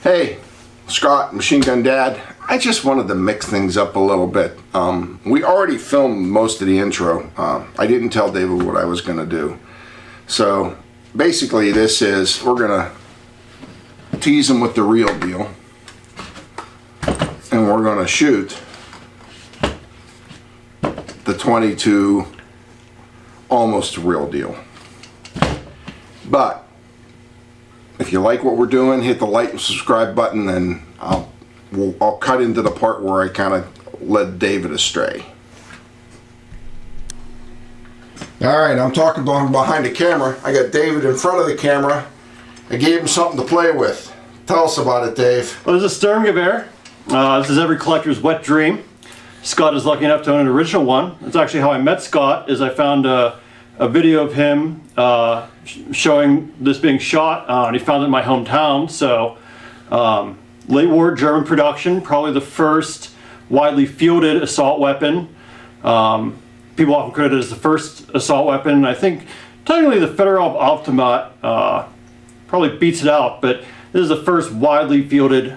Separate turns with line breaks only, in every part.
Hey, Scott, Machine Gun Dad. I just wanted to mix things up a little bit. We already filmed most of the intro. I didn't tell David what I was going to do. So basically this is, we're going to tease him with the real deal. And we're going to shoot the 22 almost real deal. But if you like what we're doing, hit the like and subscribe button, and I'll cut into the part where I kind of led David astray. Alright, I'm talking behind the camera. I got David in front of the camera. I gave him something to play with. Tell us about it, Dave.
Well, this is a Sturmgewehr. This is every collector's wet dream. Scott is lucky enough to own an original one. That's actually how I met Scott, is I found a video of him showing this being shot, and he found it in my hometown. So late war German production, probably the first widely fielded assault weapon. People often credit it as the first assault weapon. I think technically the Federal Automat probably beats it out, but this is the first widely fielded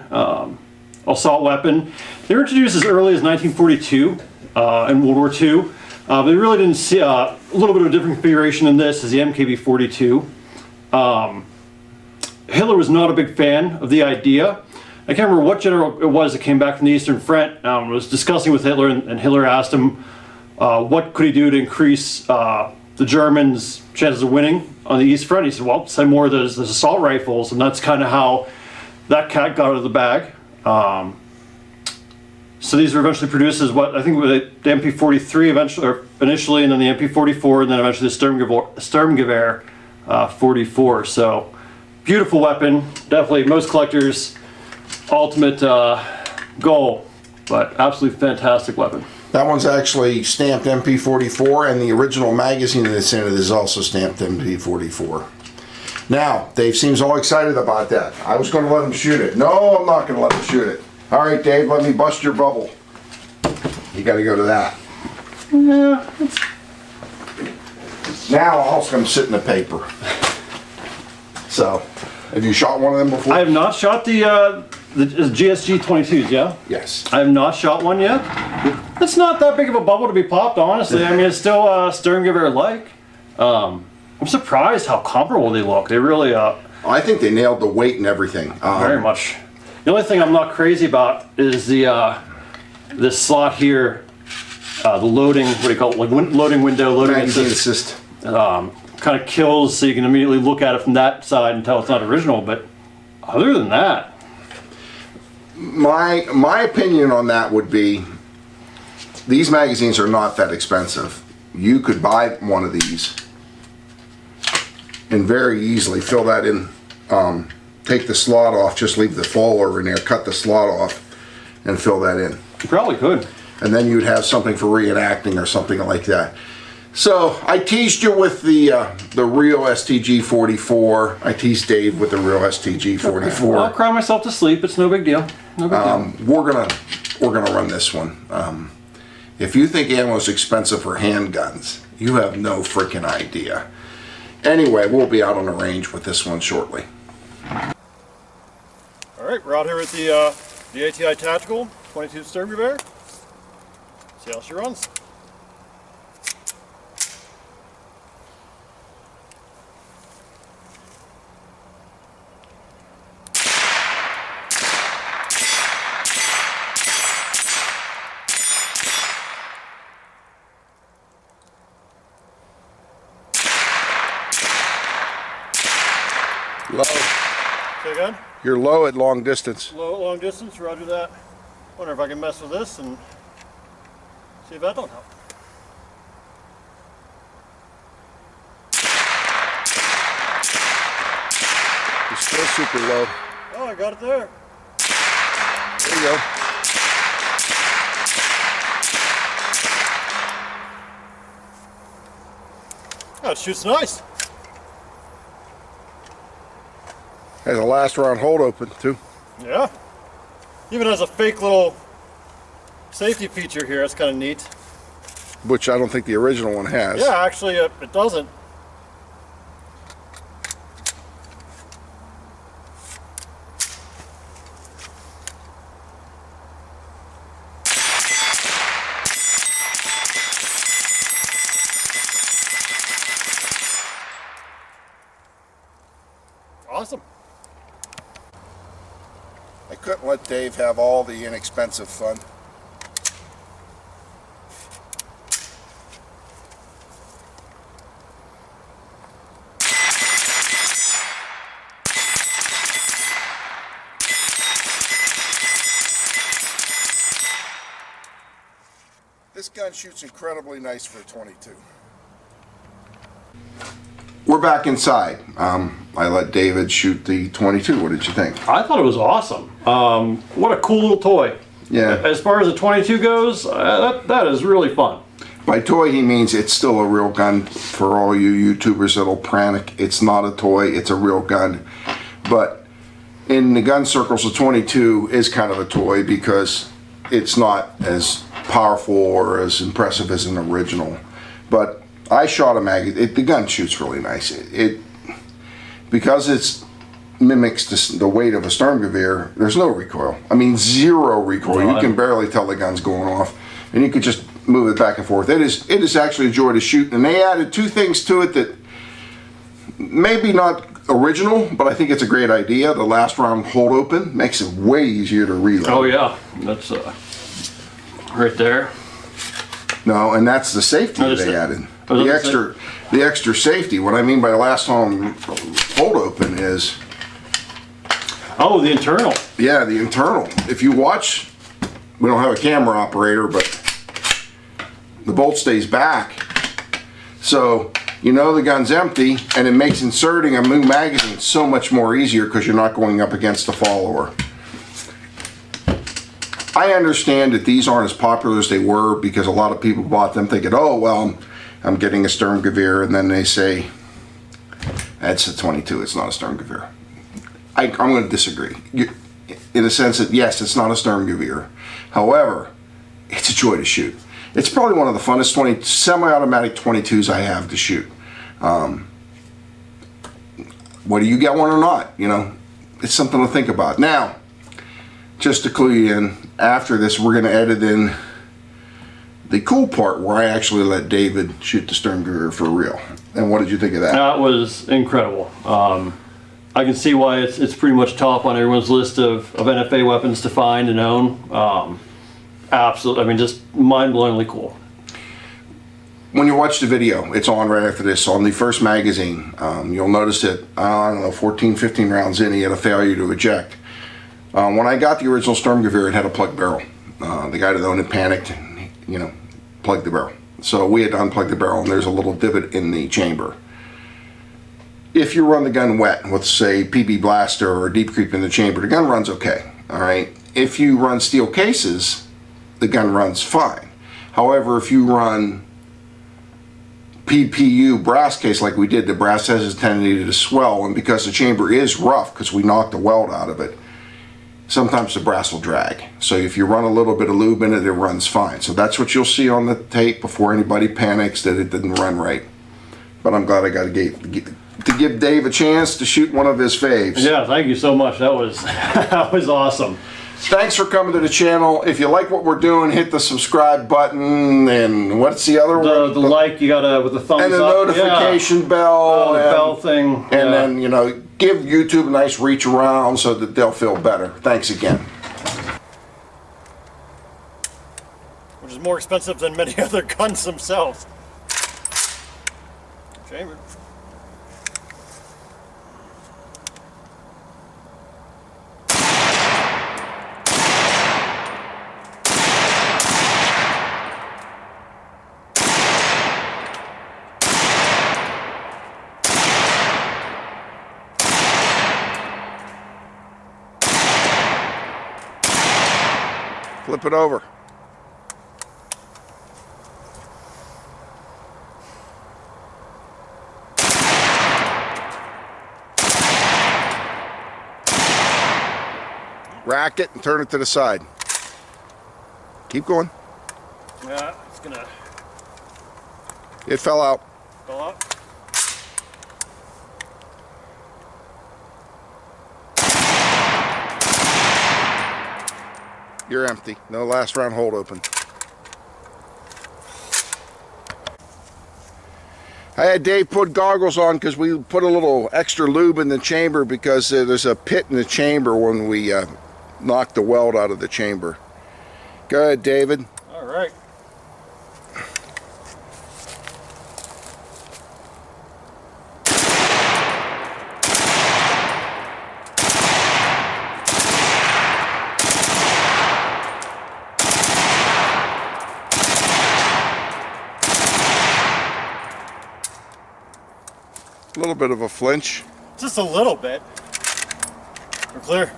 assault weapon. They were introduced as early as 1942 in World War II. They really didn't see a little bit of a different configuration than this is the MKB-42. Hitler was not a big fan of the idea. I can't remember what general it was that came back from the Eastern Front, was discussing with Hitler, and Hitler asked him what could he do to increase the Germans' chances of winning on the East Front. He said, well, send more of those assault rifles, and that's kind of how that cat got out of the bag. So these were eventually produced as what I think the MP-43 eventually, or initially, and then the MP-44, and then eventually the Sturmgewehr 44. So beautiful weapon, definitely most collectors' ultimate goal, but absolutely fantastic weapon.
That one's actually stamped MP-44, and the original magazine that's in it is also stamped MP-44. Now, Dave seems all excited about that. I was going to let him shoot it. No, I'm not going to let him shoot it. All right, Dave, let me bust your bubble. You got to go to that.
Yeah.
Now I'll come sit in the paper. So, have you shot one of them before?
I have not shot the GSG 22s, yeah?
Yes.
I have not shot one yet. It's not that big of a bubble to be popped, honestly. I mean, it's still Sturmgewehr-like. I'm surprised how comparable they look. They really...
I think they nailed the weight and everything.
Very much. The only thing I'm not crazy about is this slot here, the loading, what do you call it, like loading window, loading
magazine assist.
Kind of kills, so you can immediately look at it from that side and tell it's not original, but other than that.
My opinion on that would be, these magazines are not that expensive. You could buy one of these and very easily fill that in, take the slot off, just leave the follower in there, cut the slot off, and fill that in.
You probably could.
And then you'd have something for reenacting or something like that. So I teased you with the real STG 44. I teased Dave with the real STG 44.
Well, I'll cry myself to sleep. It's no big deal. No big deal.
We're gonna run this one. If you think ammo is expensive for handguns, you have no freaking idea. Anyway, we'll be out on the range with this one shortly.
Alright, we're out here with the ATI Tactical 22 Sturmgewehr. See how she runs.
Low.
Say again?
You're low at long distance.
Low at long distance, roger that. Wonder if I can mess with this and see if that don't help.
You're still super low.
Oh, I got it there.
There you go.
Oh, it shoots nice.
Has a last round hold open too.
Yeah. Even has a fake little safety feature here. That's kind of neat.
Which I don't think the original one has.
Yeah, actually it doesn't.
I couldn't let Dave have all the inexpensive fun. This gun shoots incredibly nice for a 22. We're back inside. I let David shoot the 22. What did you think?
I thought it was awesome. What a cool little toy.
Yeah.
As far as the 22 goes, that is really fun.
By toy, he means it's still a real gun. For all you YouTubers that'll panic, it's not a toy, it's a real gun. But in the gun circles, the 22 is kind of a toy because it's not as powerful or as impressive as an original. But I shot a magazine. The gun shoots really nice. Because it mimics the weight of a Sturmgewehr. There's no recoil. I mean, zero recoil. You can barely tell the gun's going off, and you could just move it back and forth. It is actually a joy to shoot. And they added two things to it that maybe not original, but I think it's a great idea. The last round hold open makes it way easier to reload.
Oh yeah, that's right there.
No, and that's the safety that they added. The extra safety. What I mean by last time hold open is...
Oh, the internal.
Yeah, the internal. If you watch, we don't have a camera operator, but the bolt stays back. So, you know the gun's empty, and it makes inserting a new magazine so much more easier because you're not going up against the follower. I understand that these aren't as popular as they were because a lot of people bought them thinking, oh, well, I'm getting a Sturmgewehr, and then they say, that's a 22, it's not a Sturmgewehr. I'm going to disagree. In the sense that, yes, it's not a Sturmgewehr. However, it's a joy to shoot. It's probably one of the funnest semi-automatic 22s I have to shoot. Whether you get one or not, you know, it's something to think about. Now, just to clue you in, after this we're going to edit in the cool part where I actually let David shoot the Sturmgewehr for real. And what did you think of that?
That was incredible. I can see why it's pretty much top on everyone's list of NFA weapons to find and own. Absolutely, I mean, just mind-blowingly cool.
When you watch the video, it's on right after this, on the first magazine, you'll notice that, I don't know, 14, 15 rounds in, he had a failure to eject. When I got the original Sturmgewehr, it had a plugged barrel. The guy that owned it panicked and, you know, plugged the barrel. So we had to unplug the barrel, and there's a little divot in the chamber. If you run the gun wet with, say, PB Blaster or Deep Creep in the chamber, the gun runs okay, all right? If you run steel cases, the gun runs fine. However, if you run PPU brass case like we did, the brass has a tendency to swell, and because the chamber is rough, because we knocked the weld out of it, sometimes the brass will drag. So if you run a little bit of lube in it, it runs fine. So that's what you'll see on the tape before anybody panics that it didn't run right. But I'm glad I got to give Dave a chance to shoot one of his faves.
Yeah, thank you so much. That was that was awesome.
Thanks for coming to the channel. If you like what we're doing, hit the subscribe button, and what's the other one?
The like, you gotta, with the thumbs up.
And the notification bell.
The bell thing.
And then, you know, give YouTube a nice reach around so that they'll feel better. Thanks again.
Which is more expensive than many other guns themselves. Chamber.
Flip it over. Rack it and turn it to the side. Keep going.
Yeah, it's gonna...
It fell out.
Fell out?
You're empty. No last round hold open. I had Dave put goggles on because we put a little extra lube in the chamber because there's a pit in the chamber when we knock the weld out of the chamber. Go ahead, David.
All right.
A little bit of a flinch.
Just a little bit. We're clear.